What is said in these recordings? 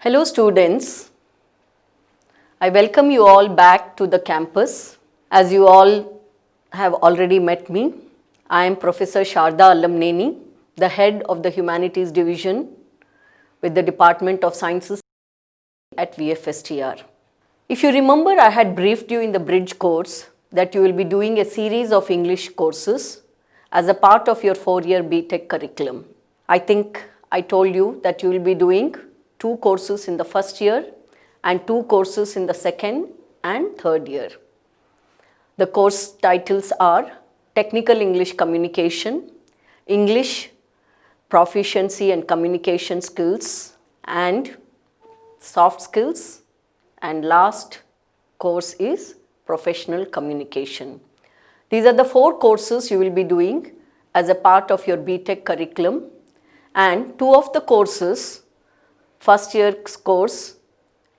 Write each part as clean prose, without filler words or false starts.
Hello students, I welcome you all back to the campus. As you all have already met me, I am Professor Sharda Allamneni, the head of the Humanities Division with the Department of Sciences at VFSTR. If you remember, I had briefed you in the bridge course that you will be doing a series of English courses as a part of your 4-year BTech curriculum. I think I told you that you will be doing 2 courses in the first year and 2 courses in the second and third year. The course titles are Technical English Communication, English Proficiency and Communication Skills, and Soft Skills, and last course is Professional Communication. These are the 4 courses you will be doing as a part of your BTech curriculum, and 2 of the courses, first year's course,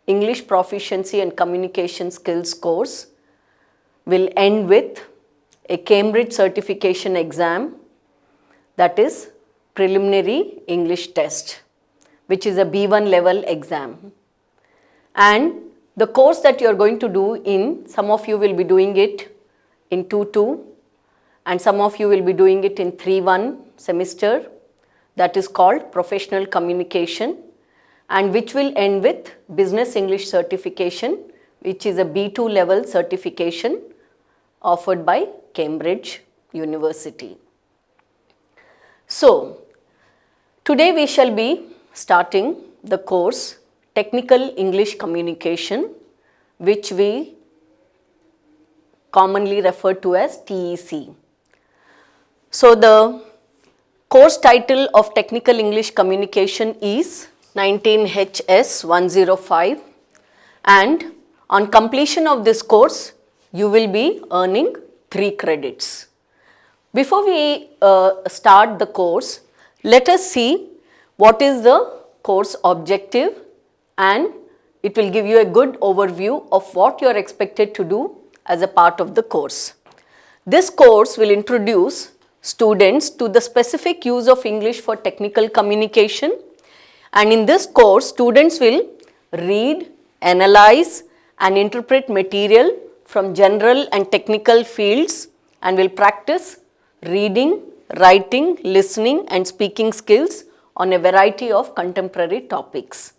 English Proficiency and Communication Skills course, will end with a Cambridge certification exam, that is preliminary English test, which is a B1 level exam. And the course that you are going to do in, some of you will be doing it in 2-2 and some of you will be doing it in 3-1 semester, that is called Professional Communication, and which will end with Business English certification, which is a B2 level certification offered by Cambridge University. So, today we shall be starting the course Technical English Communication, which we commonly refer to as TEC. So, the course title of Technical English Communication is 19HS105, and on completion of this course you will be earning 3 credits. Before we start the course, let us see what is the course objective, and it will give you a good overview of what you are expected to do as a part of the course. This course will introduce students to the specific use of English for technical communication, and in this course students will read, analyze and interpret material from general and technical fields and will practice reading, writing, listening and speaking skills on a variety of contemporary topics.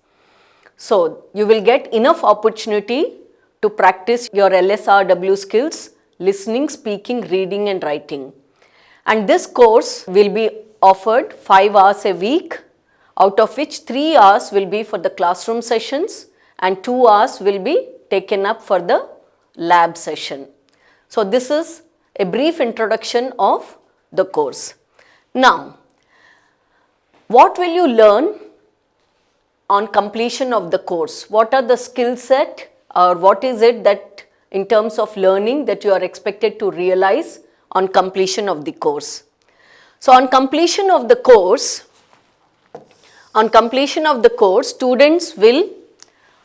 So, you will get enough opportunity to practice your LSRW skills, listening, speaking, reading and writing. And this course will be offered 5 hours a week, out of which 3 hours will be for the classroom sessions and 2 hours will be taken up for the lab session. So, this is a brief introduction of the course. Now, what will you learn on completion of the course? What are the skill set, or what is it that in terms of learning that you are expected to realize on completion of the course? So, on completion of the course, students will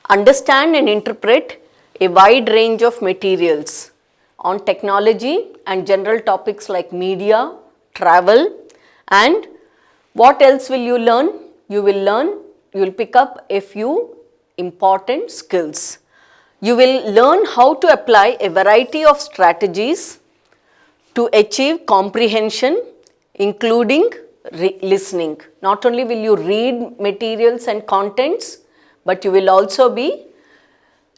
understand and interpret a wide range of materials on technology and general topics like media, travel, and what else will you learn? You will pick up a few important skills. You will learn how to apply a variety of strategies to achieve comprehension, including listening. Not only will you read materials and contents, but you will also be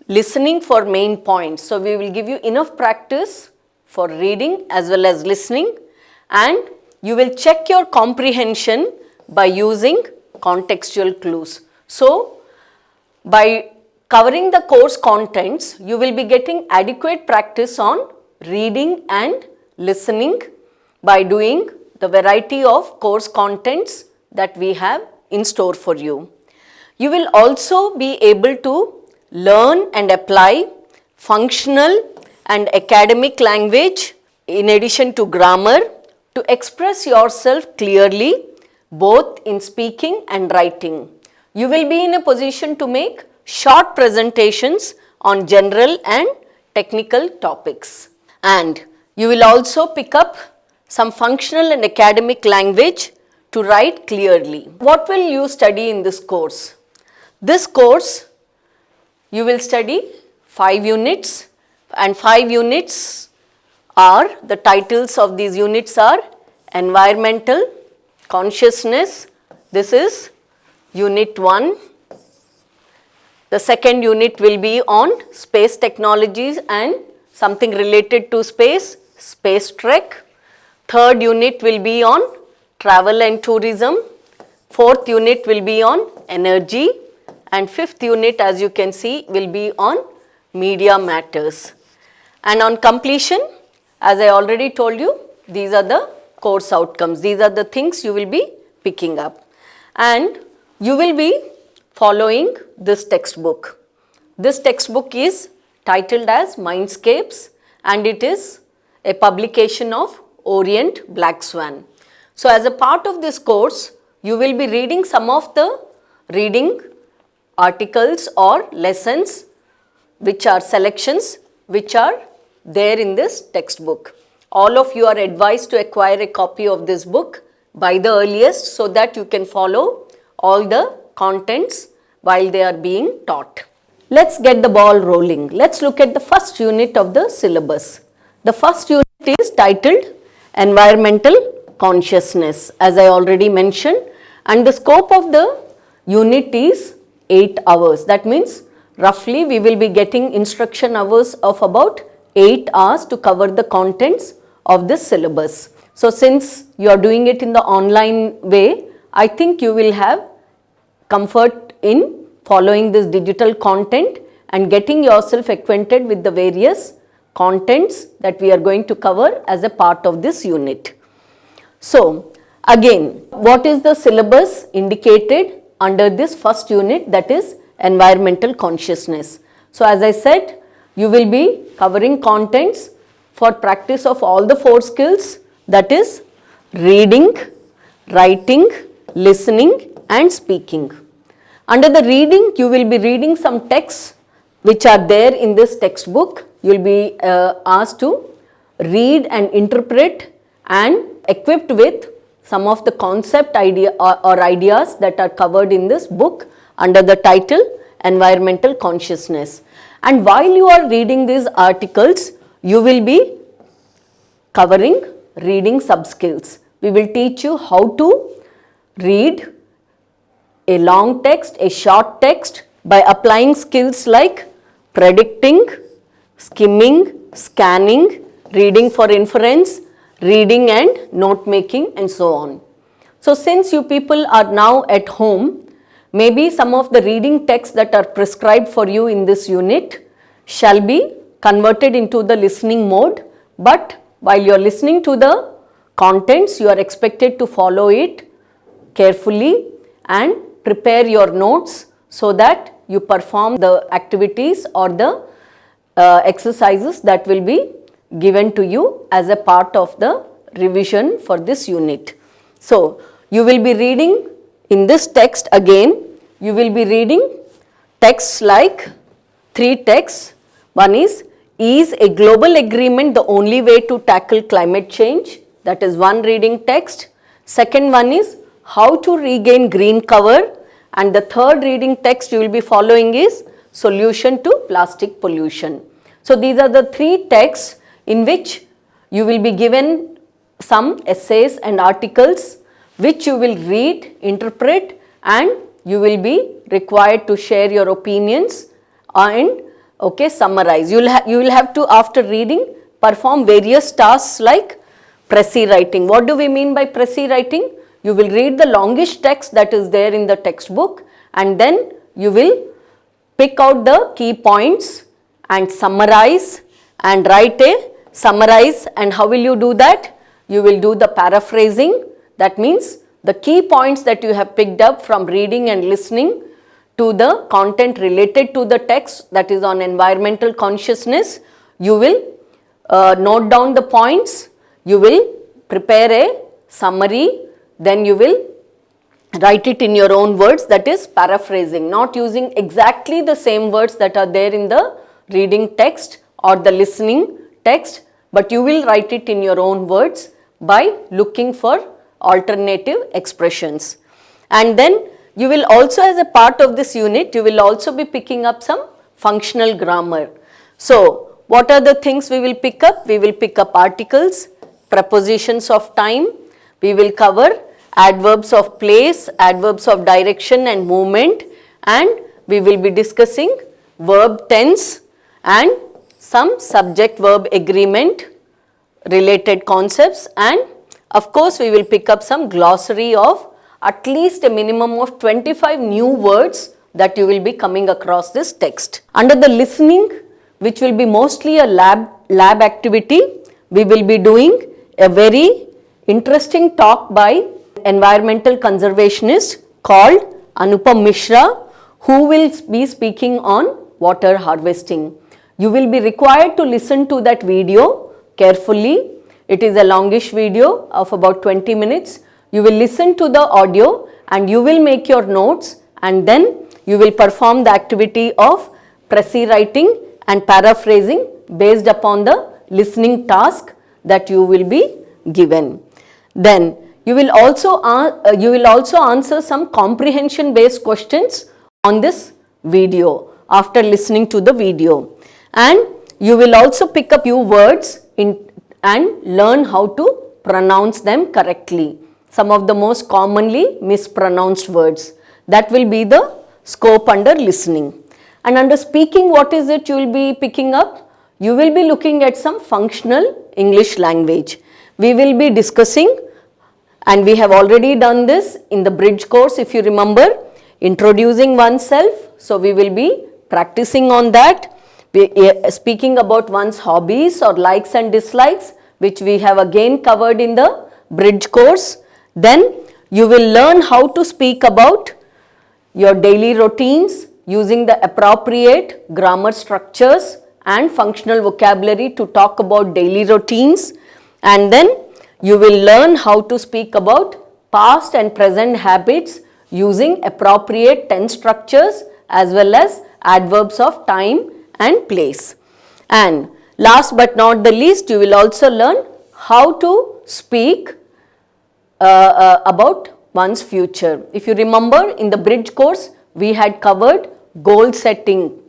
listening for main points. So, we will give you enough practice for reading as well as listening, and you will check your comprehension by using contextual clues. So, by covering the course contents, you will be getting adequate practice on reading and listening by doing the variety of course contents that we have in store for you. You will also be able to learn and apply functional and academic language in addition to grammar to express yourself clearly both in speaking and writing. You will be in a position to make short presentations on general and technical topics, and you will also pick up some functional and academic language to write clearly. What will you study in this course? This course you will study 5 units, and 5 units are, the titles of these units are Environmental Consciousness. This is unit 1. The second unit will be on space technologies and something related to space, space trek. Third unit will be on travel and tourism. Fourth unit will be on energy. And fifth unit, as you can see, will be on media matters. And on completion, as I already told you, these are the course outcomes. These are the things you will be picking up. And you will be following this textbook. This textbook is titled as Mindscapes, and it is a publication of Orient Black Swan. So as a part of this course, you will be reading some of the reading articles or lessons which are selections which are there in this textbook. All of you are advised to acquire a copy of this book by the earliest so that you can follow all the contents while they are being taught. Let's get the ball rolling. Let's look at the first unit of the syllabus. The first unit is titled Environmental Consciousness, as I already mentioned, and the scope of the unit is 8 hours. That means roughly we will be getting instruction hours of about 8 hours to cover the contents of this syllabus. So since you are doing it in the online way, I think you will have comfort in following this digital content and getting yourself acquainted with the various contents that we are going to cover as a part of this unit. So again, what is the syllabus indicated under this first unit, that is environmental consciousness? So as I said, you will be covering contents for practice of all the 4 skills, that is reading, writing, listening and speaking. Under the reading, you will be reading some texts which are there in this textbook. You will be asked to read and interpret and equipped with some of the concept or ideas that are covered in this book under the title Environmental Consciousness. And while you are reading these articles, you will be covering reading sub-skills. We will teach you how to read a long text, a short text by applying skills like predicting, skimming, scanning, reading for inference, reading and note making and so on. So since you people are now at home, maybe some of the reading texts that are prescribed for you in this unit shall be converted into the listening mode, but while you are listening to the contents, you are expected to follow it carefully and prepare your notes so that you perform the activities or the exercises that will be given to you as a part of the revision for this unit. So you will be reading in this text again, you will be reading texts like 3 texts. One is a global agreement the only way to tackle climate change? That is one reading text. Second one is how to regain green cover, and the third reading text you will be following is solution to plastic pollution. So these are the 3 texts in which you will be given some essays and articles which you will read, interpret, and you will be required to share your opinions and summarize. You will have to, after reading, perform various tasks like précis writing. What do we mean by précis writing? You will read the longish text that is there in the textbook, and then you will pick out the key points and summarize and write a summarize. And how will you do that? You will do the paraphrasing. That means the key points that you have picked up from reading and listening to the content related to the text, that is on environmental consciousness. You will note down the points, you will prepare a summary, then you will write it in your own words, that is paraphrasing, not using exactly the same words that are there in the reading text or the listening text, but you will write it in your own words by looking for alternative expressions. And then you will also, as a part of this unit, you will also be picking up some functional grammar. So, what are the things we will pick up? We will pick up articles, prepositions of time, we will cover adverbs of place, adverbs of direction and movement, and we will be discussing verb tense and some subject verb agreement related concepts, and of course we will pick up some glossary of at least a minimum of 25 new words that you will be coming across this text. Under the listening, which will be mostly a lab activity, we will be doing a very interesting talk by environmental conservationist called Anupam Mishra, who will be speaking on water harvesting. You will be required to listen to that video carefully. It is a longish video of about 20 minutes. You will listen to the audio and you will make your notes, and then you will perform the activity of précis writing and paraphrasing based upon the listening task that you will be given. Then you will also answer some comprehension based questions on this video after listening to the video, and you will also pick up few words and learn how to pronounce them correctly. Some of the most commonly mispronounced words. That will be the scope under listening. And under speaking, what is it you will be picking up? You will be looking at some functional English language. We will be discussing, and we have already done this in the bridge course if you remember, introducing oneself. So, we will be practicing on that. Speaking about one's hobbies or likes and dislikes, which we have again covered in the bridge course. Then you will learn how to speak about your daily routines using the appropriate grammar structures and functional vocabulary to talk about daily routines, and then you will learn how to speak about past and present habits using appropriate tense structures as well as adverbs of time and place. And last but not the least, you will also learn how to speak about one's future. If you remember, in the bridge course we had covered goal setting,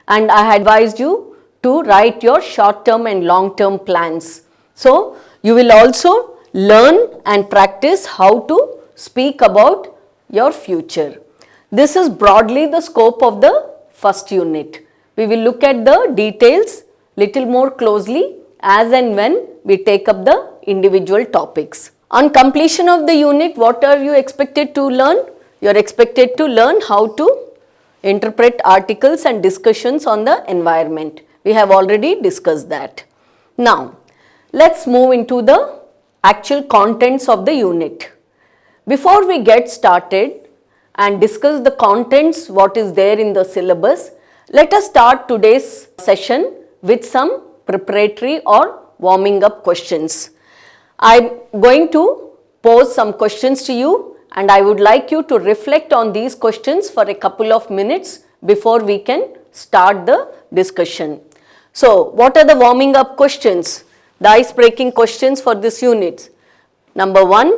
and I had advised you to write your short term and long term plans. So, you will also learn and practice how to speak about your future. This is broadly the scope of the first unit. We will look at the details little more closely as and when we take up the individual topics. On completion of the unit, what are you expected to learn? You are expected to learn how to interpret articles and discussions on the environment. We have already discussed that. Now, let's move into the actual contents of the unit. Before we get started and discuss the contents, what is there in the syllabus, let us start today's session with some preparatory or warming up questions. I am going to pose some questions to you, and I would like you to reflect on these questions for a couple of minutes before we can start the discussion. So, what are the warming up questions? The ice breaking questions for this unit. Number 1,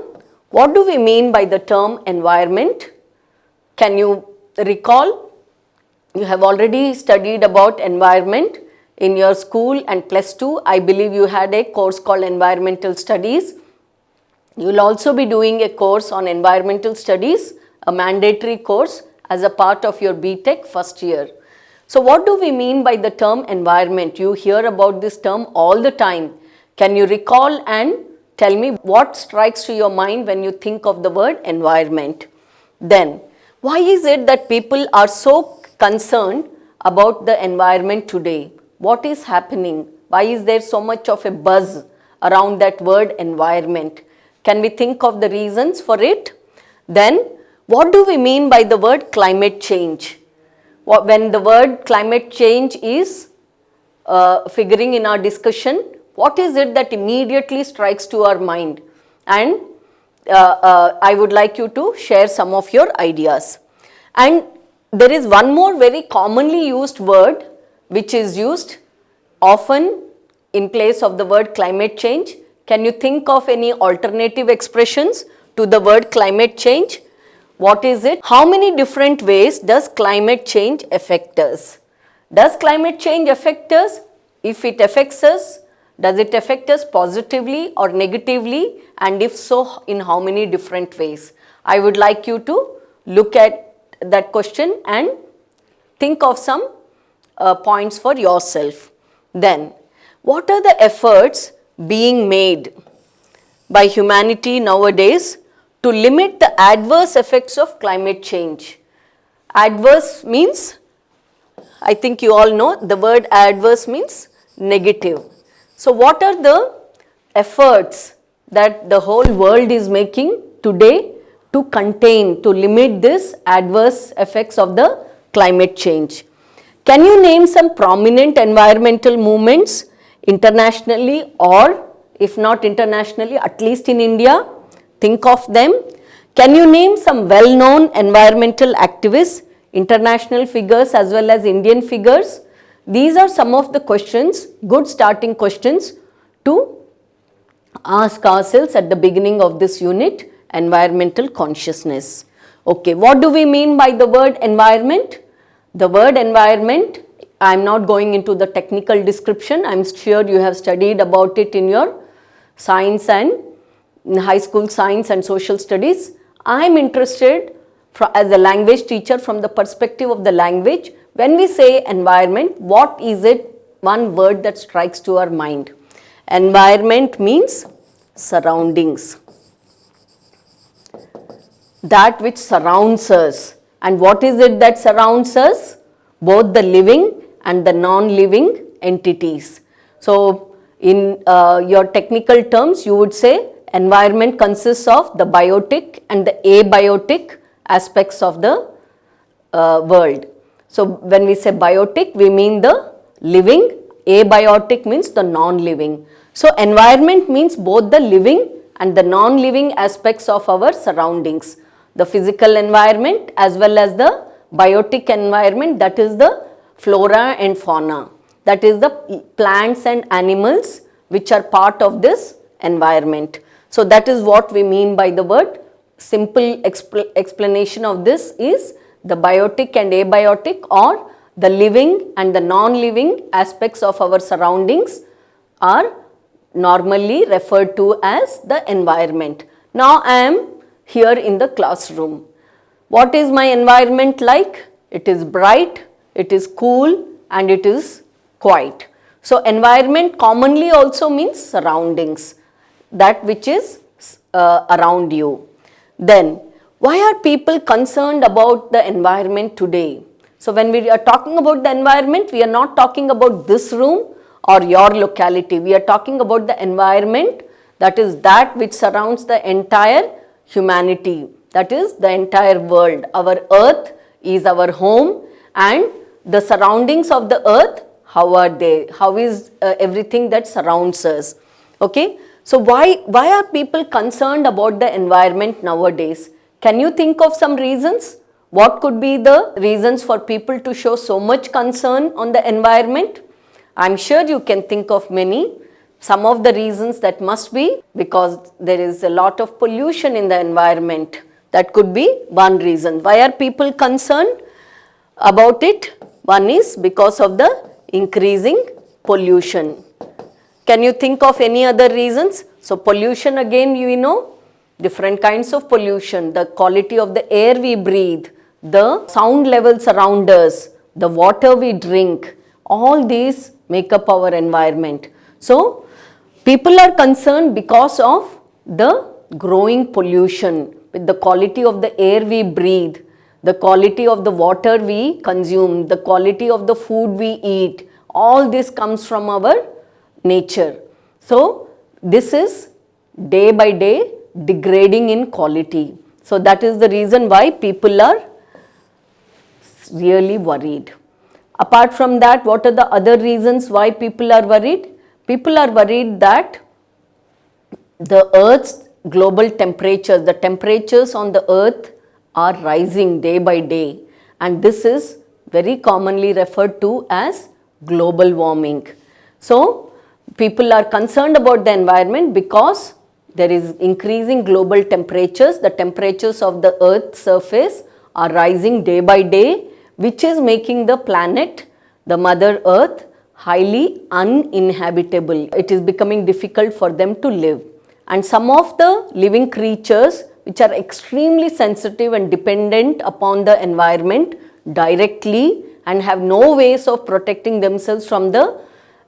what do we mean by the term environment? Can you recall? You have already studied about environment in your school, and plus 2, I believe you had a course called environmental studies. You will also be doing a course on environmental studies, a mandatory course as a part of your BTech first year. So, what do we mean by the term environment? You hear about this term all the time. Can you recall and tell me what strikes to your mind when you think of the word environment? Then, why is it that people are so concerned about the environment today? What is happening? Why is there so much of a buzz around that word environment? Can we think of the reasons for it? Then, what do we mean by the word climate change? When the word climate change is figuring in our discussion, what is it that immediately strikes to our mind? And I would like you to share some of your ideas. And there is one more very commonly used word which is used often in place of the word climate change. Can you think of any alternative expressions to the word climate change? What is it? How many different ways does climate change affect us? Does climate change affect us? If it affects us, does it affect us positively or negatively? And if so, in how many different ways? I would like you to look at that question and think of some points for yourself. Then, what are the efforts being made by humanity nowadays to limit the adverse effects of climate change? Adverse means, I think you all know, the word adverse means negative. So what are the efforts that the whole world is making today to contain, to limit this adverse effects of the climate change? Can you name some prominent environmental movements internationally, or if not internationally, at least in India? Think of them. Can you name some well-known environmental activists, international figures as well as Indian figures? These are some of the questions, good starting questions to ask ourselves at the beginning of this unit, environmental consciousness. Okay, what do we mean by the word environment? The word environment, I am not going into the technical description. I am sure you have studied about it in your science and high school science and social studies. I am interested as a language teacher from the perspective of the language. When we say environment, what is it? One word that strikes to our mind. Environment means surroundings. That which surrounds us. And what is it that surrounds us? Both the living and the non-living entities. So, in your technical terms, you would say environment consists of the biotic and the abiotic aspects of the world. So, when we say biotic, we mean the living, abiotic means the non-living. So, environment means both the living and the non-living aspects of our surroundings. The physical environment as well as the biotic environment, that is the flora and fauna. That is the plants and animals which are part of this environment. So, that is what we mean by the word. Simple explanation of this is the biotic and abiotic, or the living and the non-living aspects of our surroundings are normally referred to as the environment. Now, I am here in the classroom. What is my environment like? It is bright, it is cool, and it is quiet. So, environment commonly also means surroundings, that which is around you. Then, why are people concerned about the environment today? So, when we are talking about the environment, we are not talking about this room or your locality. We are talking about the environment, that is that which surrounds the entire humanity, that is the entire world. Our earth is our home, and the surroundings of the earth, how are they? How is everything that surrounds us? Okay. So, why are people concerned about the environment nowadays? Can you think of some reasons? What could be the reasons for people to show so much concern on the environment? I am sure you can think of many. Some of the reasons that must be because there is a lot of pollution in the environment. That could be one reason. Why are people concerned about it? One is because of the increasing pollution. Can you think of any other reasons? So, pollution again, you know, different kinds of pollution, the quality of the air we breathe, the sound levels around us, the water we drink, all these make up our environment. So, people are concerned because of the growing pollution with the quality of the air we breathe, the quality of the water we consume, the quality of the food we eat, all this comes from our nature. So, this is day by day degrading in quality. So, that is the reason why people are really worried. Apart from that, what are the other reasons why people are worried? People are worried that the earth's global temperatures, the temperatures on the earth are rising day by day, and this is very commonly referred to as global warming. So, people are concerned about the environment because there is increasing global temperatures. The temperatures of the earth's surface are rising day by day, which is making the planet, the mother earth, highly uninhabitable. It is becoming difficult for them to live. And some of the living creatures which are extremely sensitive and dependent upon the environment directly and have no ways of protecting themselves from the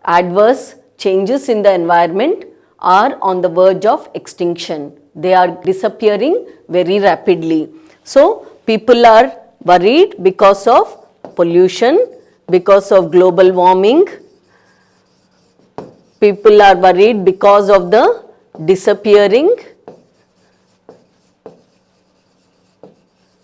adverse changes in the environment are on the verge of extinction. They are disappearing very rapidly. So, people are worried because of pollution, because of global warming. People are worried because of the disappearing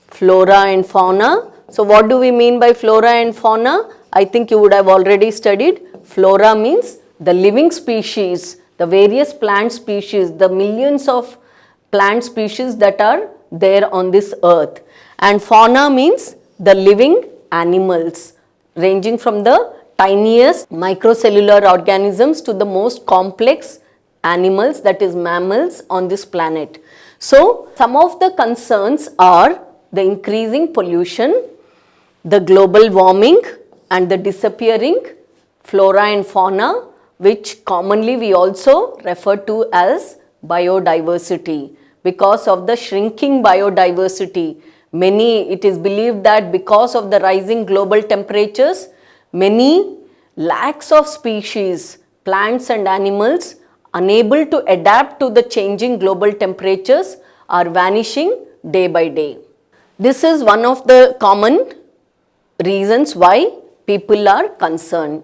flora and fauna. So, what do we mean by flora and fauna? I think you would have already studied. Flora means the living species, the various plant species, the millions of plant species that are there on this earth. And fauna means the living animals, ranging from the tiniest microcellular organisms to the most complex animals, that is mammals on this planet. So, some of the concerns are the increasing pollution, the global warming and the disappearing flora and fauna, which commonly we also refer to as biodiversity. Because of the shrinking biodiversity, it is believed that because of the rising global temperatures, many lakhs of species, plants and animals unable to adapt to the changing global temperatures are vanishing day by day. This is one of the common reasons why people are concerned.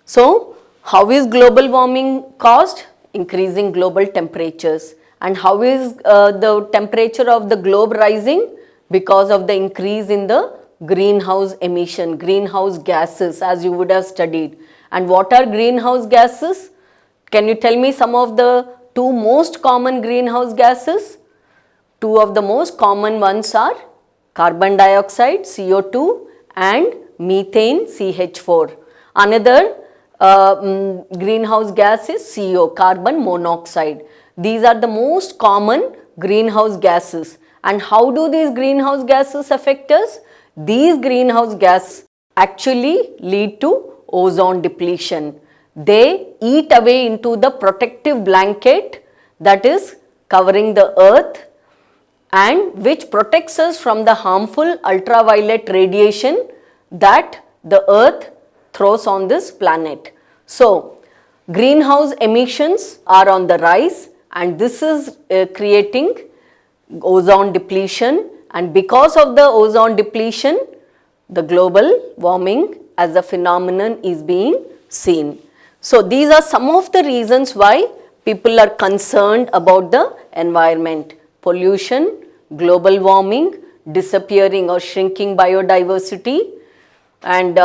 So, how is global warming caused? Increasing global temperatures. And how is the temperature of the globe rising? Because of the increase in the greenhouse emission, greenhouse gases, as you would have studied. And what are greenhouse gases? Can you tell me some of the two most common greenhouse gases? Two of the most common ones are carbon dioxide, CO2, and methane, CH4. Another greenhouse gas is CO, carbon monoxide. These are the most common greenhouse gases. And how do these greenhouse gases affect us? These greenhouse gases actually lead to ozone depletion. They eat away into the protective blanket that is covering the earth and which protects us from the harmful ultraviolet radiation that the earth throws on this planet. So, greenhouse emissions are on the rise and this is creating ozone depletion, and because of the ozone depletion, the global warming as a phenomenon is being seen. So, these are some of the reasons why people are concerned about the environment: pollution, global warming, disappearing or shrinking biodiversity, and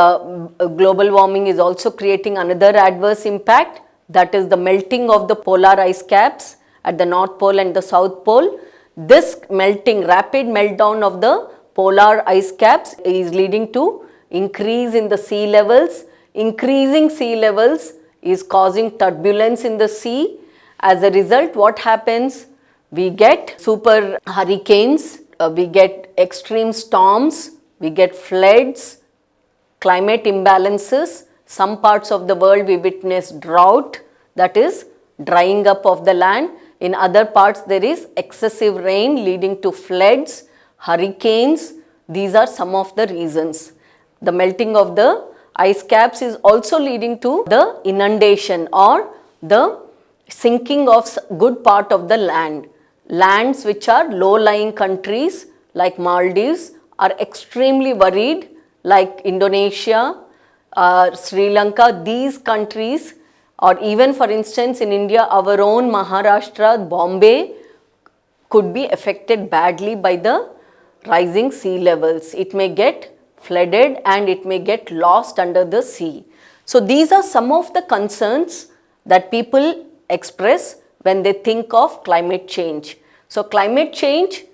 global warming is also creating another adverse impact, that is the melting of the polar ice caps at the North Pole and the South Pole. This melting, rapid meltdown of the polar ice caps is leading to increase in the sea levels. Increasing sea levels is causing turbulence in the sea. As a result, what happens? We get super hurricanes, we get extreme storms, we get floods, climate imbalances. Some parts of the world we witness drought, that is drying up of the land. In other parts there is excessive rain leading to floods, hurricanes. These are some of the reasons. The melting of the ice caps is also leading to the inundation or the sinking of good part of the land. Lands which are low-lying countries like Maldives are extremely worried, like Indonesia, Sri Lanka. These countries, or even for instance in India, our own Maharashtra, Bombay could be affected badly by the rising sea levels. It may get flooded and it may get lost under the sea. So, these are some of the concerns that people express when they think of climate change. So, climate change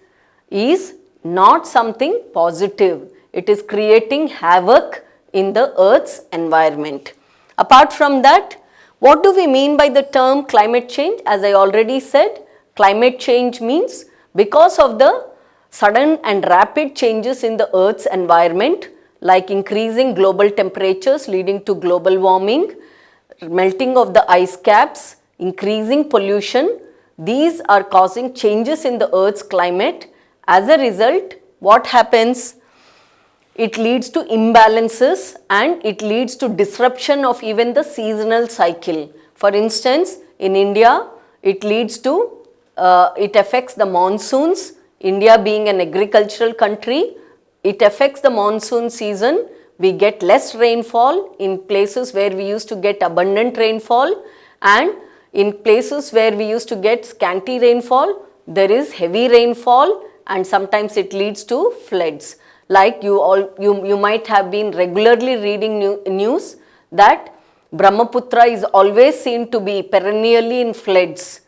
is not something positive. It is creating havoc in the Earth's environment. Apart from that, what do we mean by the term climate change? As I already said, climate change means because of the sudden and rapid changes in the Earth's environment, like increasing global temperatures leading to global warming, melting of the ice caps, increasing pollution, these are causing changes in the Earth's climate. As a result, what happens? It leads to imbalances and it leads to disruption of even the seasonal cycle. For instance, in India, it leads to, it affects the monsoons. India being an agricultural country, it affects the monsoon season. We get less rainfall in places where we used to get abundant rainfall, and in places where we used to get scanty rainfall, there is heavy rainfall, and sometimes it leads to floods. Like you might have been regularly reading news that Brahmaputra is always seen to be perennially in floods.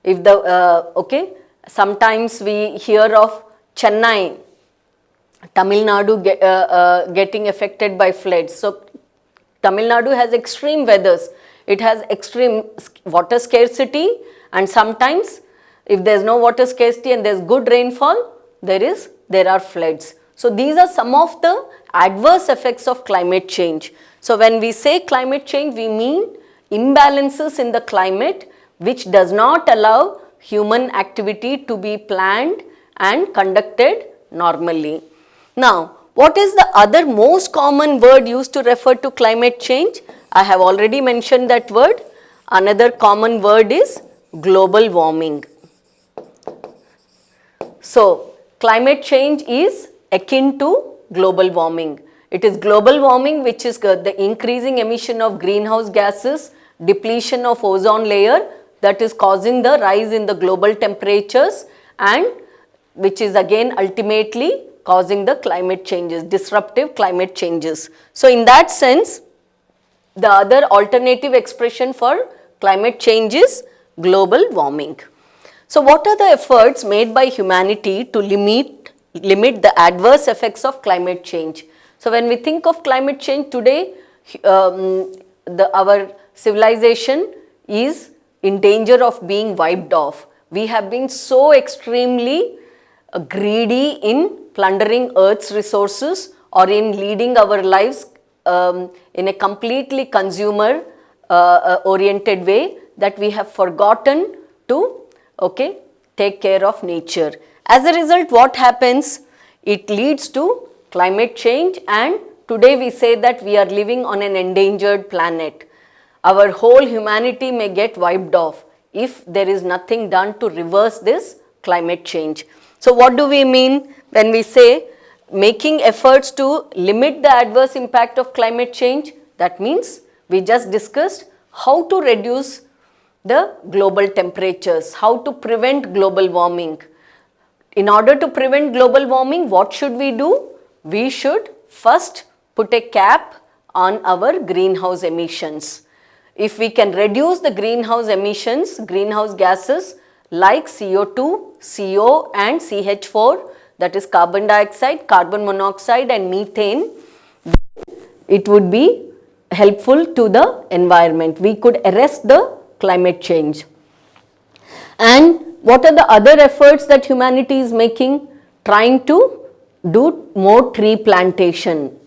If the sometimes we hear of Chennai, Tamil Nadu getting affected by floods. So Tamil Nadu has extreme weathers. It has extreme water scarcity, and sometimes if there is no water scarcity and there is good rainfall, there are floods. So these are some of the adverse effects of climate change. So when we say climate change, we mean imbalances in the climate which does not allow human activity to be planned and conducted normally. Now, what is the other most common word used to refer to climate change? I have already mentioned that word. Another common word is global warming. So, climate change is akin to global warming. It is global warming which is the increasing emission of greenhouse gases, depletion of ozone layer that is causing the rise in the global temperatures, and which is again ultimately causing the climate changes, disruptive climate changes. So in that sense, the other alternative expression for climate change is global warming. So what are the efforts made by humanity to limit the adverse effects of climate change? So when we think of climate change today, our civilization is in danger of being wiped off. We have been so extremely greedy in plundering Earth's resources or in leading our lives in a completely consumer oriented way that we have forgotten to take care of nature. As a result, what happens? It leads to climate change, and today we say that we are living on an endangered planet. Our whole humanity may get wiped off if there is nothing done to reverse this climate change. So what do we mean when we say making efforts to limit the adverse impact of climate change? That means we just discussed how to reduce the global temperatures, how to prevent global warming. In order to prevent global warming, what should we do? We should first put a cap on our greenhouse emissions. If we can reduce the greenhouse emissions, greenhouse gases like CO2, CO and CH4, that is carbon dioxide, carbon monoxide and methane, it would be helpful to the environment. We could arrest the climate change. And what are the other efforts that humanity is making? Trying to do more tree plantation,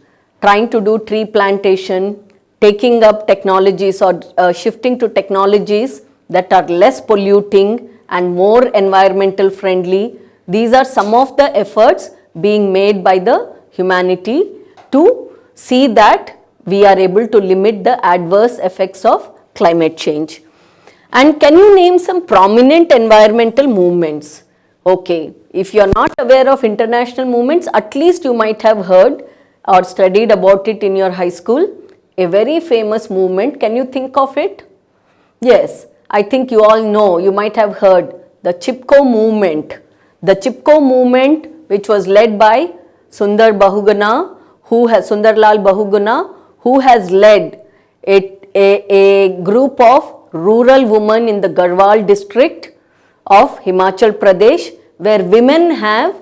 taking up technologies or shifting to technologies that are less polluting and more environmental friendly. These are some of the efforts being made by the humanity to see that we are able to limit the adverse effects of climate change. And can you name some prominent environmental movements? Okay, if you are not aware of international movements, at least you might have heard or studied about it in your high school. A very famous movement, can you think of it? Yes, I think you all know, you might have heard the Chipko movement. The Chipko movement, which was led by Sundarlal Bahuguna, who has led a group of rural women in the Garhwal district of Himachal Pradesh, where women have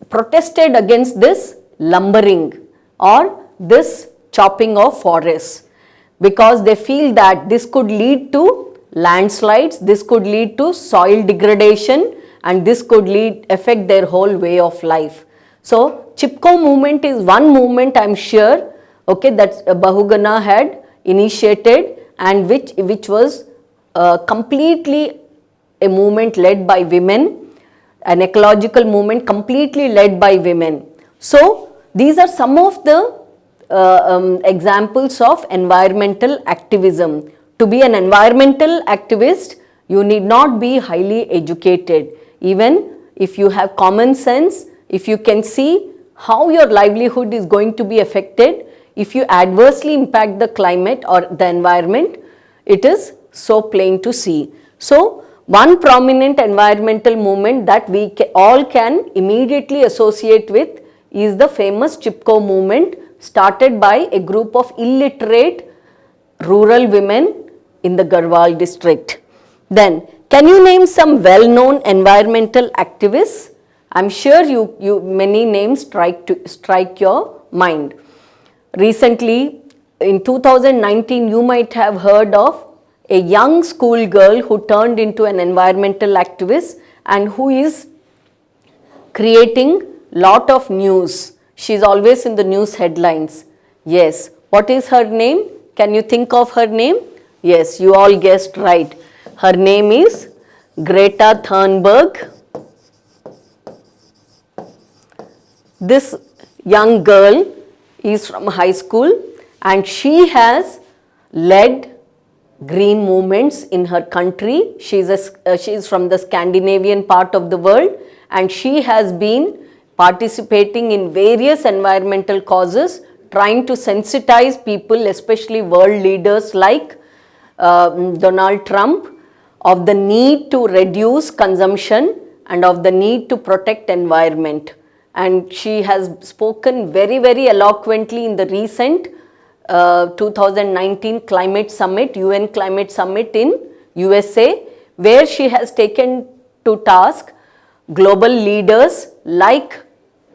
protested against this lumbering or this chopping of forests, because they feel that this could lead to landslides, this could lead to soil degradation, and this could affect their whole way of life. So Chipko movement is one movement, I am sure, okay, that Bahuguna had initiated, and which was completely a movement led by women, an ecological movement completely led by women. So these are some of the examples of environmental activism. To be an environmental activist, you need not be highly educated. Even if you have common sense, if you can see how your livelihood is going to be affected, if you adversely impact the climate or the environment, it is so plain to see. So one prominent environmental movement that we all can immediately associate with is the famous Chipko movement, started by a group of illiterate rural women in the Garhwal district. Then, can you name some well-known environmental activists? I am sure you many names strike your mind. Recently, in 2019, you might have heard of a young school girl who turned into an environmental activist and who is creating lot of news. She is always in the news headlines. Yes, what is her name? Can you think of her name? Yes, you all guessed right. Her name is Greta Thunberg. This young girl is from high school and she has led green movements in her country. She is from the Scandinavian part of the world, and she has been participating in various environmental causes, trying to sensitize people, especially world leaders like Donald Trump, of the need to reduce consumption and of the need to protect environment. And she has spoken very, very eloquently in the recent 2019 climate summit, UN climate summit in USA, where she has taken to task global leaders like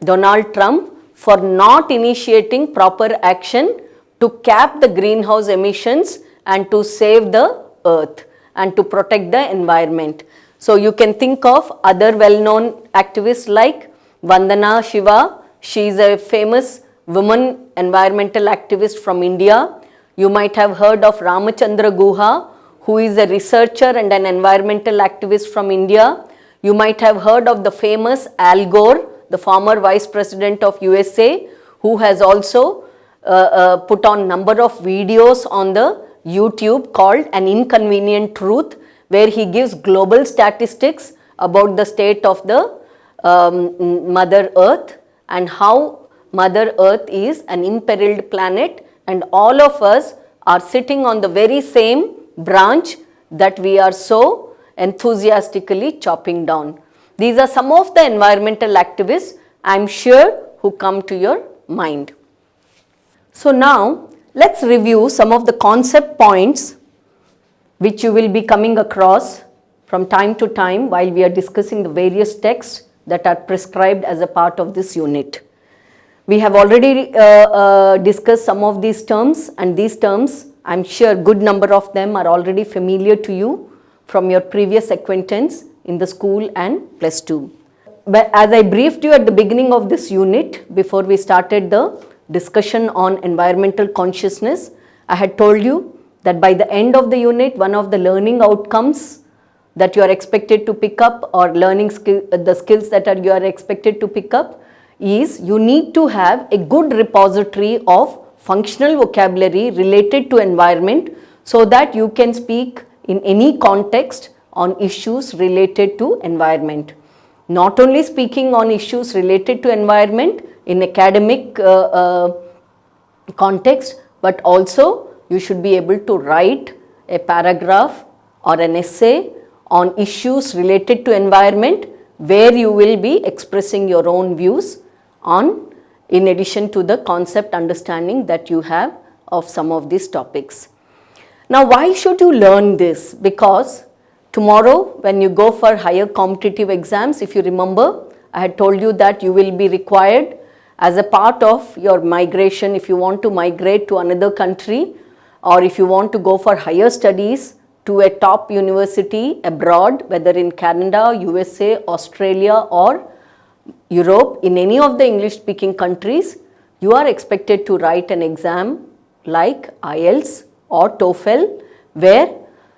Donald Trump for not initiating proper action to cap the greenhouse emissions and to save the earth and to protect the environment. So you can think of other well-known activists like Vandana Shiva. She is a famous woman environmental activist from India. You might have heard of Ramachandra Guha, who is a researcher and an environmental activist from India. You might have heard of the famous Al Gore, the former Vice President of USA, who has also put on number of videos on the YouTube called An Inconvenient Truth, where he gives global statistics about the state of the Mother Earth and how Mother Earth is an imperiled planet, and all of us are sitting on the very same branch that we are so enthusiastically chopping down. These are some of the environmental activists, I am sure, who come to your mind. So now let's review some of the concept points which you will be coming across from time to time while we are discussing the various texts that are prescribed as a part of this unit. We have already discussed some of these terms, and these terms, I am sure good number of them are already familiar to you from your previous acquaintance in the school and plus 2. But as I briefed you at the beginning of this unit, before we started the discussion on environmental consciousness, I had told you that by the end of the unit, one of the learning outcomes that you are expected to pick up, or learning the skills that you are expected to pick up, is you need to have a good repository of functional vocabulary related to environment so that you can speak in any context on issues related to environment. Not only speaking on issues related to environment in academic context, but also you should be able to write a paragraph or an essay on issues related to environment where you will be expressing your own views on, in addition to the concept understanding that you have of some of these topics. Now, why should you learn this? Because tomorrow when you go for higher competitive exams, if you remember, I had told you that you will be required as a part of your migration, if you want to migrate to another country or if you want to go for higher studies, to a top university abroad, whether in Canada, USA, Australia or Europe, in any of the English speaking countries, you are expected to write an exam like IELTS or TOEFL, where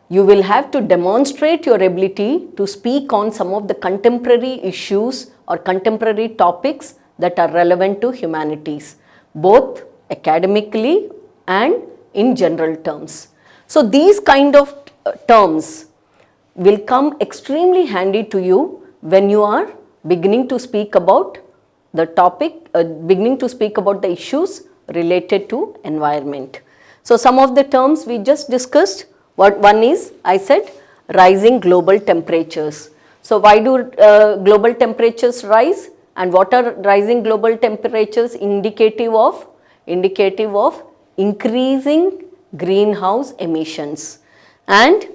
you will have to demonstrate your ability to speak on some of the contemporary issues or contemporary topics that are relevant to humanities, both academically and in general terms. So these kind of terms will come extremely handy to you when you are beginning to speak about the topic, beginning to speak about the issues related to environment. So some of the terms we just discussed. One is, I said, rising global temperatures. So why do global temperatures rise, and what are rising global temperatures indicative of? Indicative of increasing greenhouse emissions. And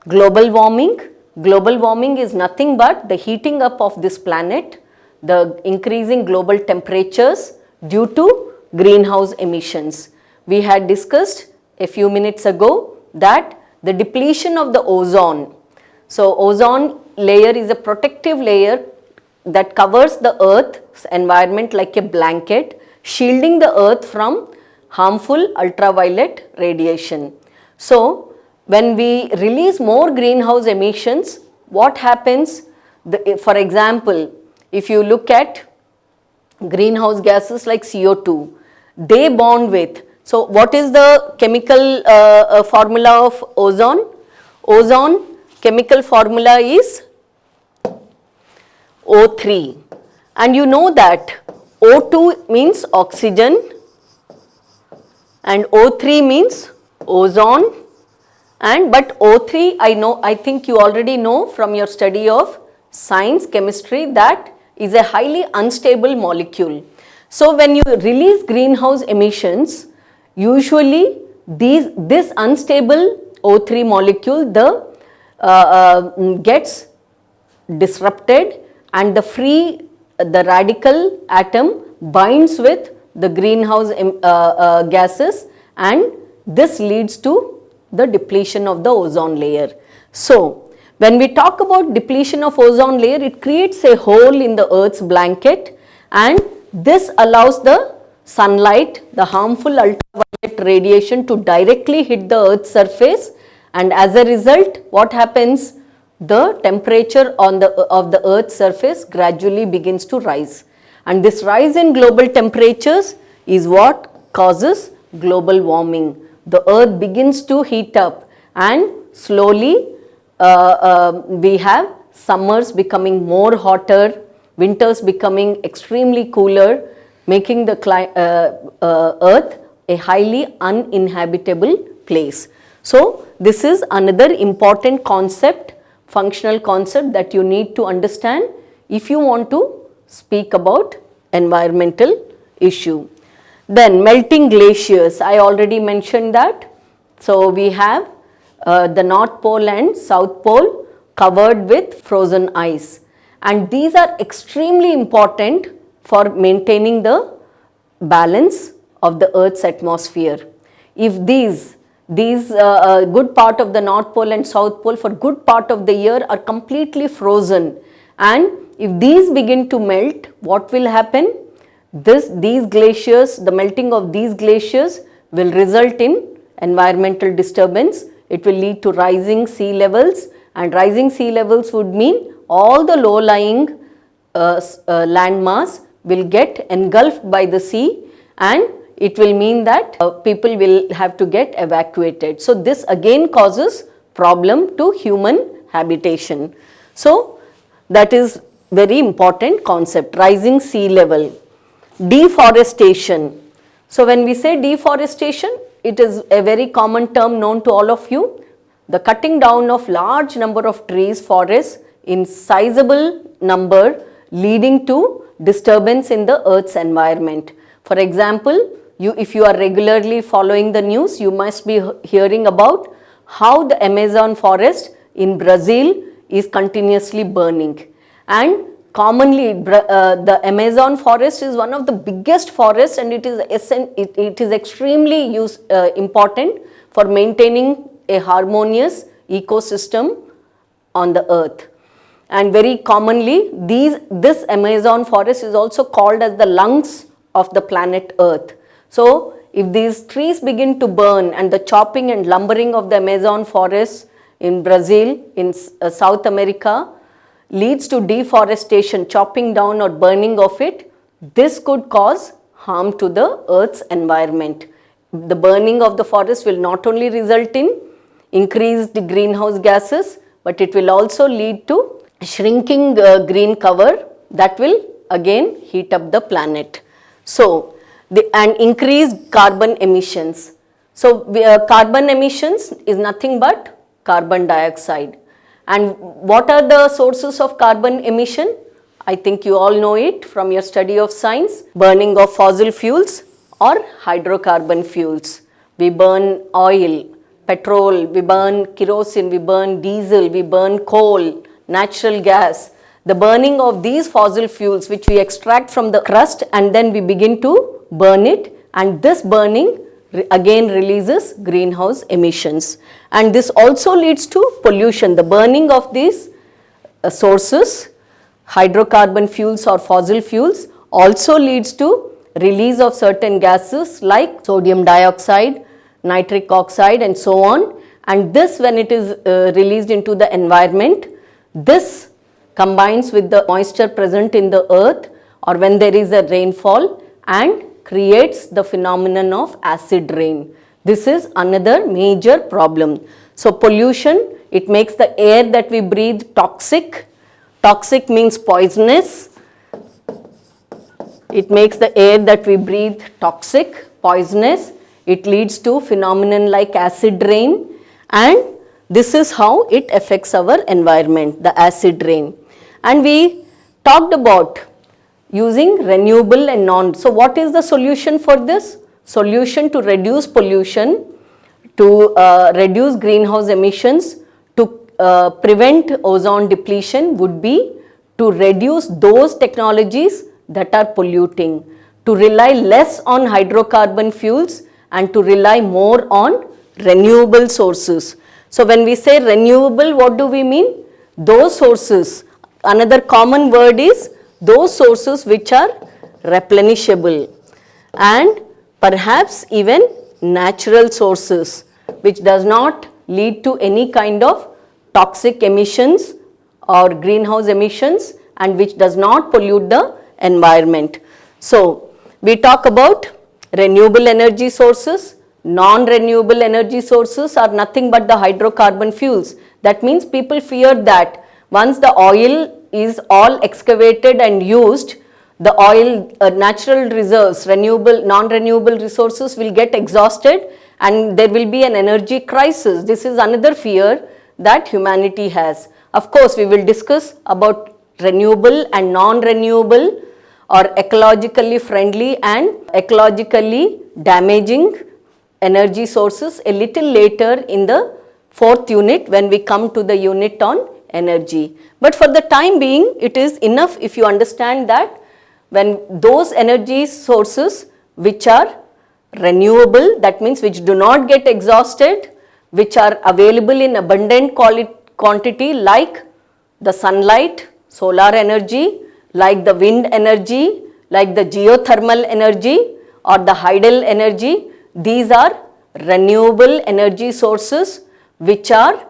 global warming. Global warming is nothing but the heating up of this planet, the increasing global temperatures due to greenhouse emissions. We had discussed a few minutes ago that the depletion of the ozone. So ozone layer is a protective layer that covers the earth's environment like a blanket, shielding the earth from harmful ultraviolet radiation. So when we release more greenhouse emissions, what happens? For example, if you look at greenhouse gases like CO2, they bond with. So what is the chemical formula of ozone? Ozone chemical formula is O3, and you know that O2 means oxygen and O3 means ozone, and but O3 I think you already know from your study of science, chemistry, that is a highly unstable molecule. So when you release greenhouse emissions, usually this unstable O3 molecule gets disrupted, and the radical atom binds with the greenhouse gases, and this leads to the depletion of the ozone layer. So when we talk about depletion of ozone layer, it creates a hole in the earth's blanket, and this allows the sunlight, the harmful ultraviolet radiation, to directly hit the earth's surface, and as a result, what happens? The temperature of the earth's surface gradually begins to rise, and this rise in global temperatures is what causes global warming. The earth begins to heat up, and slowly we have summers becoming more hotter, winters becoming extremely cooler, making the earth a highly uninhabitable place. So this is another important concept, functional concept, that you need to understand if you want to speak about environmental issue. Then melting glaciers, I already mentioned that. So we have the North Pole and South Pole covered with frozen ice, and these are extremely important for maintaining the balance of the Earth's atmosphere. If these good part of the North Pole and South Pole for good part of the year are completely frozen, and if these begin to melt, what will happen? These glaciers, the melting of these glaciers will result in environmental disturbance. It will lead to rising sea levels, and rising sea levels would mean all the low-lying landmass will get engulfed by the sea, and it will mean that people will have to get evacuated. So this again causes problem to human habitation. So that is very important concept, rising sea level. Deforestation. So when we say deforestation, it is a very common term known to all of you. The cutting down of large number of trees, forests in sizable number, leading to disturbance in the earth's environment. For example, if you are regularly following the news, you must be hearing about how the Amazon forest in Brazil is continuously burning, and commonly the Amazon forest is one of the biggest forests, and it is extremely important for maintaining a harmonious ecosystem on the earth. And very commonly, this Amazon forest is also called as the lungs of the planet Earth. So, if these trees begin to burn and the chopping and lumbering of the Amazon forest in Brazil, in South America, leads to deforestation, chopping down or burning of it, this could cause harm to the Earth's environment. The burning of the forest will not only result in increased greenhouse gases, but it will also lead to shrinking green cover that will again heat up the planet. So, and increased carbon emissions. So, carbon emissions is nothing but carbon dioxide. And what are the sources of carbon emission? I think you all know it from your study of science. Burning of fossil fuels or hydrocarbon fuels. We burn oil, petrol, we burn kerosene, we burn diesel, we burn coal, natural gas. The burning of these fossil fuels which we extract from the crust and then we begin to burn it, and this burning again releases greenhouse emissions. And this also leads to pollution. The burning of these sources, hydrocarbon fuels or fossil fuels, also leads to release of certain gases like sodium dioxide, nitric oxide and so on. And this, when it is released into the environment, this combines with the moisture present in the earth or when there is a rainfall and creates the phenomenon of acid rain. This is another major problem. So, pollution, it makes the air that we breathe toxic. Toxic means poisonous. It makes the air that we breathe toxic, poisonous. It leads to phenomenon like acid rain, and this is how it affects our environment, the acid rain. And we talked about using renewable and non. So, what is the solution for this? Solution to reduce pollution, to reduce greenhouse emissions, to prevent ozone depletion would be to reduce those technologies that are polluting, to rely less on hydrocarbon fuels and to rely more on renewable sources. So, when we say renewable, what do we mean? Those sources, another common word is those sources which are replenishable and perhaps even natural sources which does not lead to any kind of toxic emissions or greenhouse emissions and which does not pollute the environment. So, we talk about renewable energy sources. Non-renewable energy sources are nothing but the hydrocarbon fuels. That means people fear that once the oil is all excavated and used, the oil natural reserves, renewable, non-renewable resources will get exhausted and there will be an energy crisis. This is another fear that humanity has. Of course, we will discuss about renewable and non-renewable or ecologically friendly and ecologically damaging energy sources a little later in the 4th unit when we come to the unit on energy. But for the time being, it is enough if you understand that when those energy sources which are renewable, that means which do not get exhausted, which are available in abundant quantity like the sunlight, solar energy, like the wind energy, like the geothermal energy or the hydel energy, these are renewable energy sources which are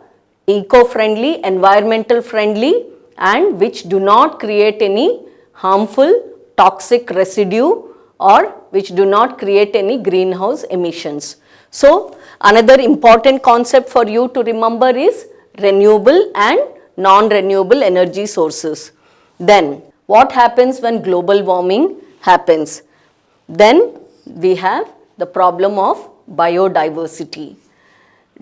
eco-friendly, environmental friendly and which do not create any harmful toxic residue or which do not create any greenhouse emissions. So, another important concept for you to remember is renewable and non-renewable energy sources. Then, what happens when global warming happens? Then we have the problem of biodiversity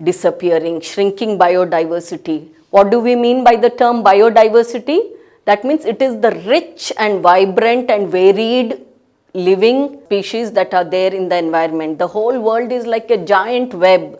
disappearing, shrinking biodiversity. What do we mean by the term biodiversity? That means it is the rich and vibrant and varied living species that are there in the environment. The whole world is like a giant web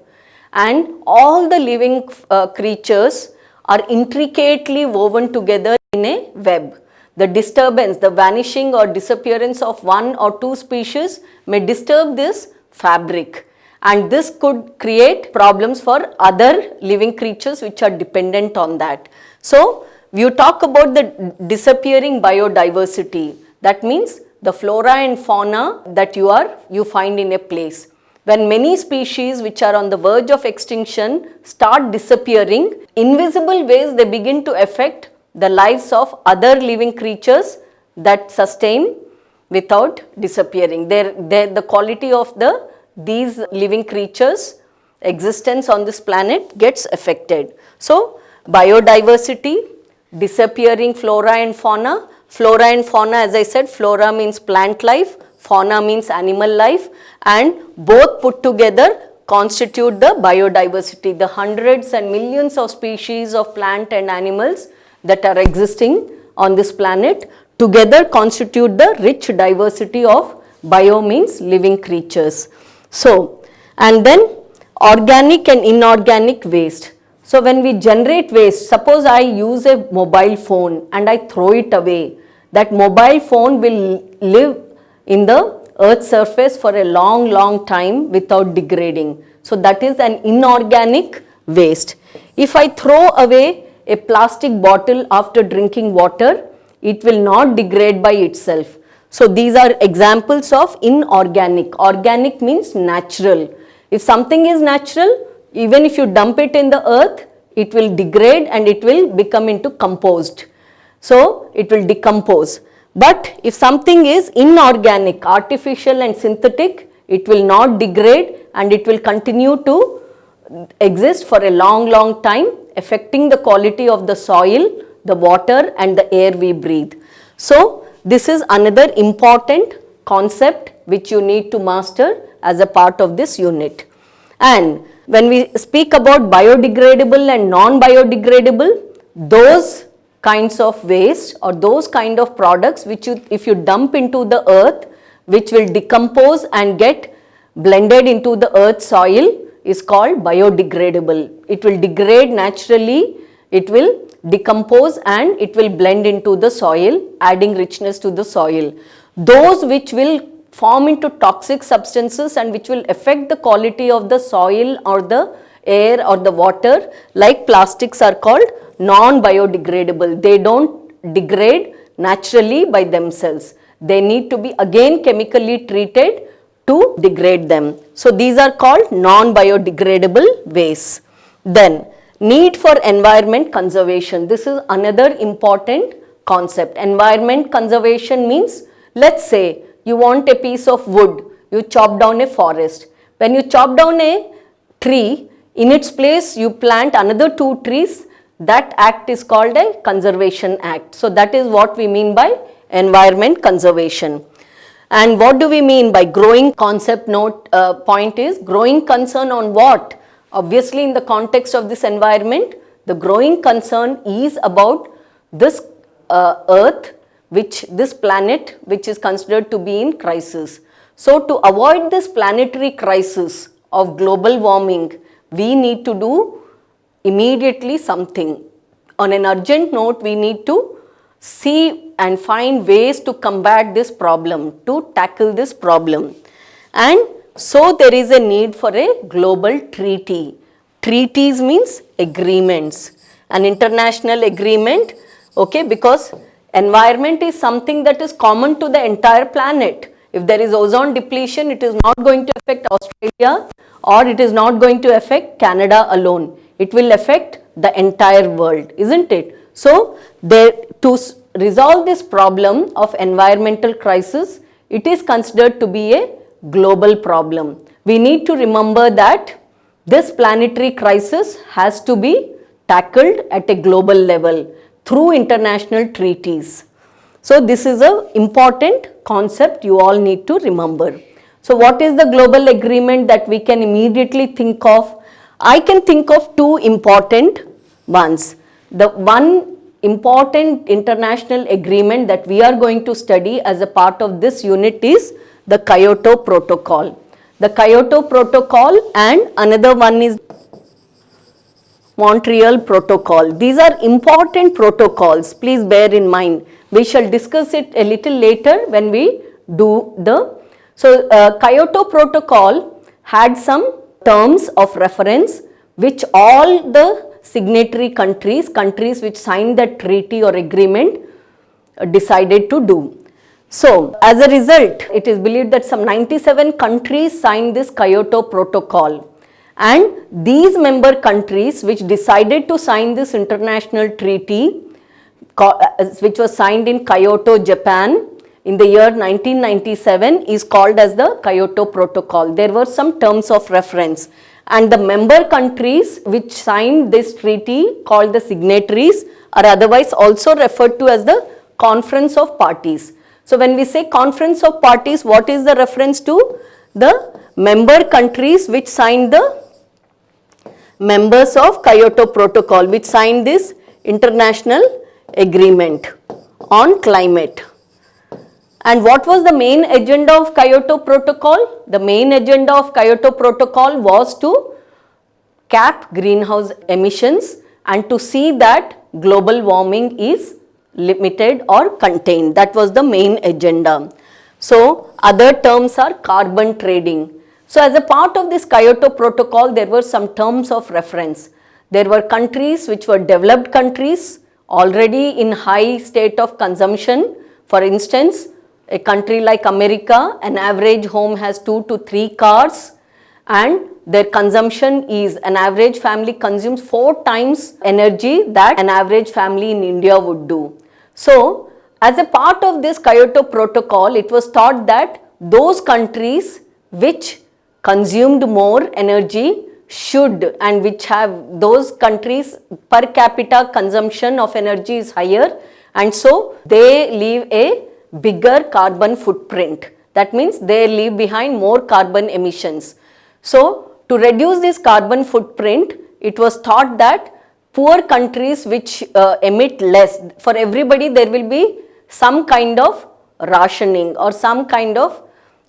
and all the living creatures are intricately woven together in a web. The disturbance, the vanishing or disappearance of one or two species may disturb this fabric. and this could create problems for other living creatures which are dependent on that. So, you talk about the disappearing biodiversity, that means the flora and fauna that you find in a place. When many species which are on the verge of extinction start disappearing, invisible ways they begin to affect the lives of other living creatures that sustain without disappearing. The quality of these living creatures' existence on this planet gets affected. So, biodiversity, disappearing flora and fauna. Flora and fauna, as I said, flora means plant life, fauna means animal life, and both put together constitute the biodiversity, the hundreds and millions of species of plant and animals that are existing on this planet together constitute the rich diversity of bio means living creatures. So, and then organic and inorganic waste. So, when we generate waste, suppose I use a mobile phone and I throw it away, that mobile phone will live in the earth's surface for a long time without degrading. So, that is an inorganic waste. If I throw away a plastic bottle after drinking water, it will not degrade by itself. So, these are examples of inorganic. Organic means natural. If something is natural, even if you dump it in the earth, it will degrade and it will become into compost. So, it will decompose. But if something is inorganic, artificial and synthetic, it will not degrade and it will continue to exist for a long time, affecting the quality of the soil, the water and the air we breathe. So, this is another important concept which you need to master as a part of this unit. And when we speak about biodegradable and non-biodegradable, those kinds of waste or those kind of products which if you dump into the earth, which will decompose and get blended into the earth soil, is called biodegradable. It will degrade naturally, it will decompose and it will blend into the soil, adding richness to the soil. Those which will form into toxic substances and which will affect the quality of the soil or the air or the water, like plastics, are called non-biodegradable. They don't degrade naturally by themselves. They need to be again chemically treated to degrade them. So, these are called non-biodegradable waste. Then, need for environment conservation. This is another important concept. Environment conservation means, let's say you want a piece of wood, you chop down a forest. When you chop down a tree, in its place you plant another 2 trees. That act is called a conservation act. So, that is what we mean by environment conservation. And what do we mean by growing concept point is growing concern on what? Obviously, in the context of this environment, the growing concern is about this earth, this planet which is considered to be in crisis. So, to avoid this planetary crisis of global warming, we need to do immediately something. On an urgent note, we need to see and find ways to combat this problem, to tackle this problem. And so, there is a need for a global treaty. Treaties means agreements, an international agreement, okay, because environment is something that is common to the entire planet. If there is ozone depletion, it is not going to affect Australia or it is not going to affect Canada alone. It will affect the entire world, isn't it? So, to resolve this problem of environmental crisis, it is considered to be a global problem. We need to remember that this planetary crisis has to be tackled at a global level through international treaties. So, this is an important concept you all need to remember. So, what is the global agreement that we can immediately think of? I can think of 2 important ones. The one important international agreement that we are going to study as a part of this unit is the Kyoto Protocol. The Kyoto Protocol and another one is Montreal Protocol. These are important protocols, please bear in mind. We shall discuss it a little later when we do the. So, Kyoto Protocol had some terms of reference which all the signatory countries, countries which signed that treaty or agreement, decided to do. So, as a result, it is believed that some 97 countries signed this Kyoto Protocol, and these member countries which decided to sign this international treaty, which was signed in Kyoto, Japan in the year 1997, is called as the Kyoto Protocol. There were some terms of reference, and the member countries which signed this treaty, called the signatories, are otherwise also referred to as the Conference of Parties. So, when we say Conference of Parties, what is the reference to? The member countries which signed, the members of Kyoto Protocol, which signed this international agreement on climate. And what was the main agenda of Kyoto Protocol? The main agenda of Kyoto Protocol was to cap greenhouse emissions and to see that global warming is limited or contained. That was the main agenda. So, other terms are carbon trading. So, as a part of this Kyoto Protocol, there were some terms of reference. There were countries which were developed countries already in high state of consumption. For instance, a country like America, an average home has 2 to 3 cars, and their consumption is, an average family consumes 4 times energy that an average family in India would do. So, as a part of this Kyoto Protocol, it was thought that those countries which consumed more energy should, and which have, those countries per capita consumption of energy is higher, and so they leave a bigger carbon footprint. That means they leave behind more carbon emissions. So, to reduce this carbon footprint, it was thought that poor countries which emit less, for everybody there will be some kind of rationing or some kind of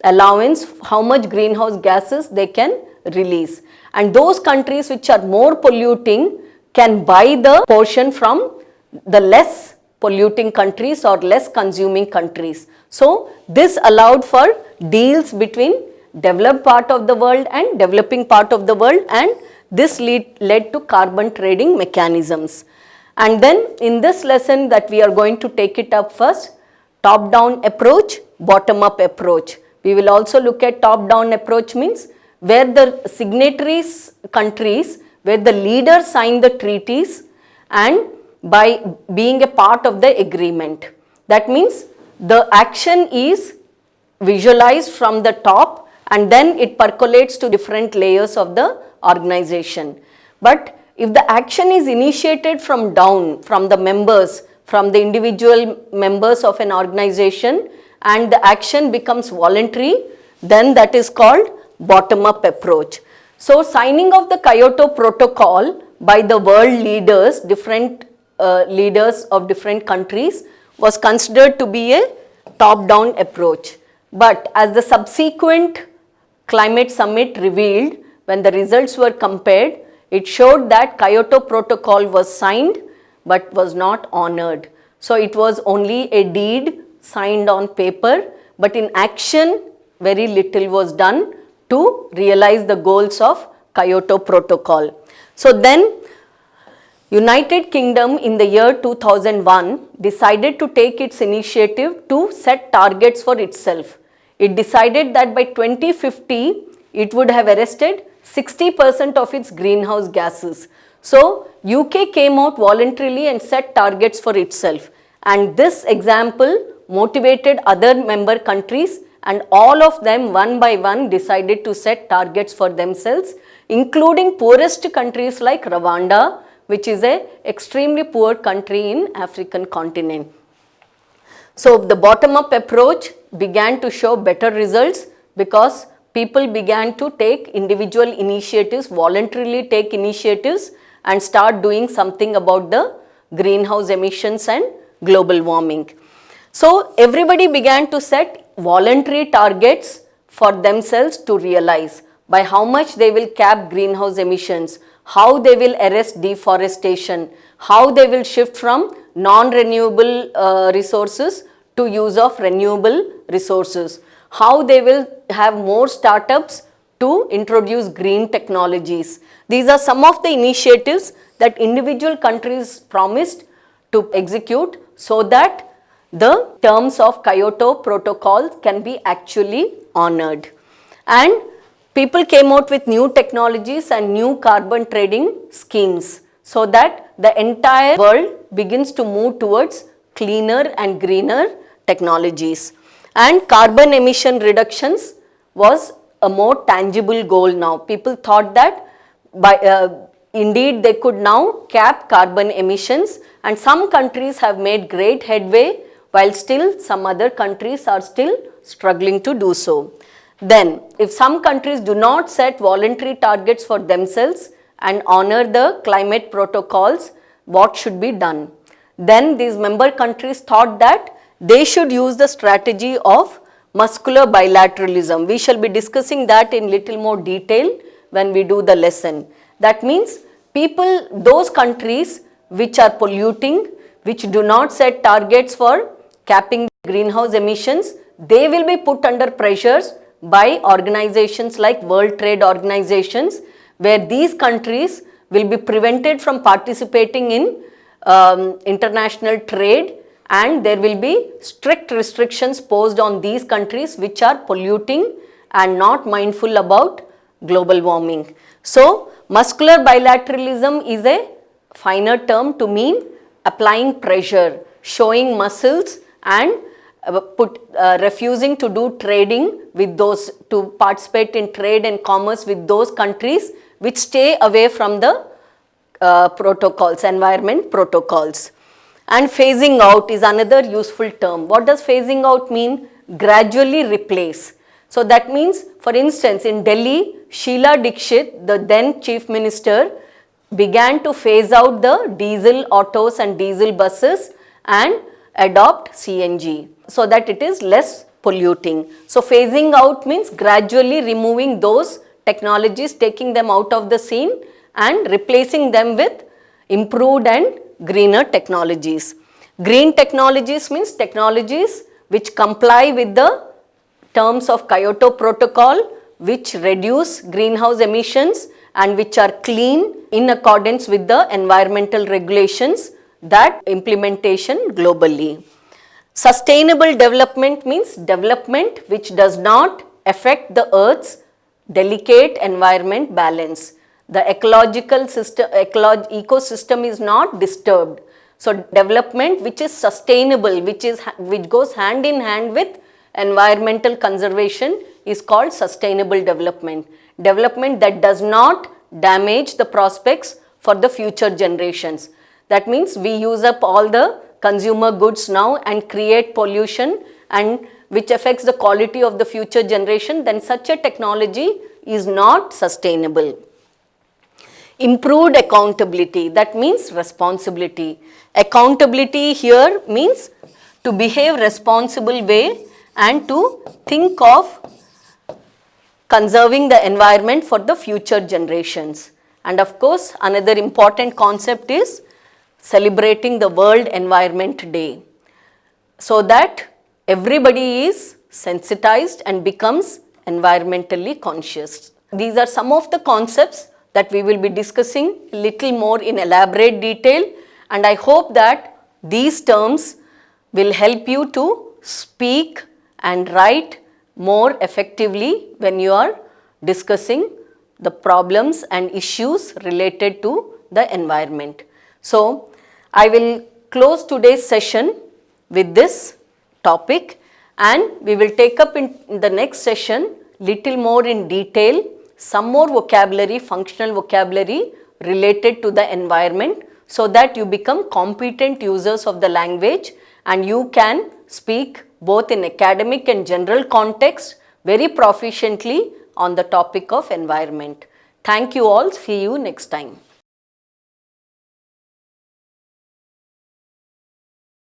allowance how much greenhouse gases they can release, and those countries which are more polluting can buy the portion from the less polluting countries or less consuming countries. So, this allowed for deals between developed part of the world and developing part of the world, and this led to carbon trading mechanisms. And then in this lesson that we are going to take it up first, top down approach, bottom up approach. We will also look at top down approach, means where the signatories countries, where the leaders sign the treaties and by being a part of the agreement. That means the action is visualized from the top and then it percolates to different layers of the organization. But if the action is initiated from down, from the members, from the individual members of an organization, and the action becomes voluntary, then that is called bottom up approach. So, signing of the Kyoto Protocol by the world leaders, different leaders of different countries, was considered to be a top down approach. But as the subsequent climate summit revealed, when the results were compared, it showed that Kyoto Protocol was signed but was not honored. So, it was only a deed signed on paper, but in action very little was done to realize the goals of Kyoto Protocol. So, then United Kingdom in the year 2001 decided to take its initiative to set targets for itself. It decided that by 2050 it would have arrested 60% of its greenhouse gases. So, UK came out voluntarily and set targets for itself, and this example motivated other member countries, and all of them one by one decided to set targets for themselves, including poorest countries like Rwanda, which is a extremely poor country in African continent. So, the bottom up approach began to show better results because people began to take individual initiatives, voluntarily take initiatives and start doing something about the greenhouse emissions and global warming. So, everybody began to set voluntary targets for themselves to realize by how much they will cap greenhouse emissions, how they will arrest deforestation, how they will shift from non-renewable resources to use of renewable resources, how they will have more startups to introduce green technologies. These are some of the initiatives that individual countries promised to execute so that the terms of Kyoto Protocol can be actually honored. And people came out with new technologies and new carbon trading schemes so that the entire world begins to move towards cleaner and greener technologies. And carbon emission reductions was a more tangible goal now. People thought that indeed they could now cap carbon emissions, and some countries have made great headway while still some other countries are still struggling to do so. Then, if some countries do not set voluntary targets for themselves and honor the climate protocols, what should be done? Then these member countries thought that they should use the strategy of muscular bilateralism. We shall be discussing that in little more detail when we do the lesson. That means those countries which are polluting, which do not set targets for capping greenhouse emissions, they will be put under pressures by organizations like World Trade Organizations, where these countries will be prevented from participating in international trade, and there will be strict restrictions posed on these countries which are polluting and not mindful about global warming. So, muscular bilateralism is a finer term to mean applying pressure, showing muscles, and refusing to do trading with those, to participate in trade and commerce with those countries which stay away from the protocols, environment protocols. And phasing out is another useful term. What does phasing out mean? Gradually replace. So that means, for instance, in Delhi, Sheila Dikshit, the then chief minister, began to phase out the diesel autos and diesel buses and adopt CNG so that it is less polluting. So phasing out means gradually removing those technologies, taking them out of the scene and replacing them with improved and greener technologies. Green technologies means technologies which comply with the terms of Kyoto Protocol, which reduce greenhouse emissions and which are clean in accordance with the environmental regulations that implementation globally. Sustainable development means development which does not affect the earth's delicate environment balance. The ecological system, ecosystem is not disturbed. So development which is sustainable, which goes hand in hand with environmental conservation is called sustainable development. Development that does not damage the prospects for the future generations. That means we use up all the consumer goods now and create pollution and which affects the quality of the future generation, then such a technology is not sustainable. Improved accountability, that means responsibility. Accountability here means to behave responsible way and to think of conserving the environment for the future generations. And of course, another important concept is celebrating the World Environment Day so that everybody is sensitized and becomes environmentally conscious. These are some of the concepts that we will be discussing a little more in elaborate detail, and I hope that these terms will help you to speak and write more effectively when you are discussing the problems and issues related to the environment. So, I will close today's session with this topic, and we will take up in the next session little more in detail some more vocabulary, functional vocabulary related to the environment so that you become competent users of the language and you can speak both in academic and general context very proficiently on the topic of environment. Thank you all. See you next time.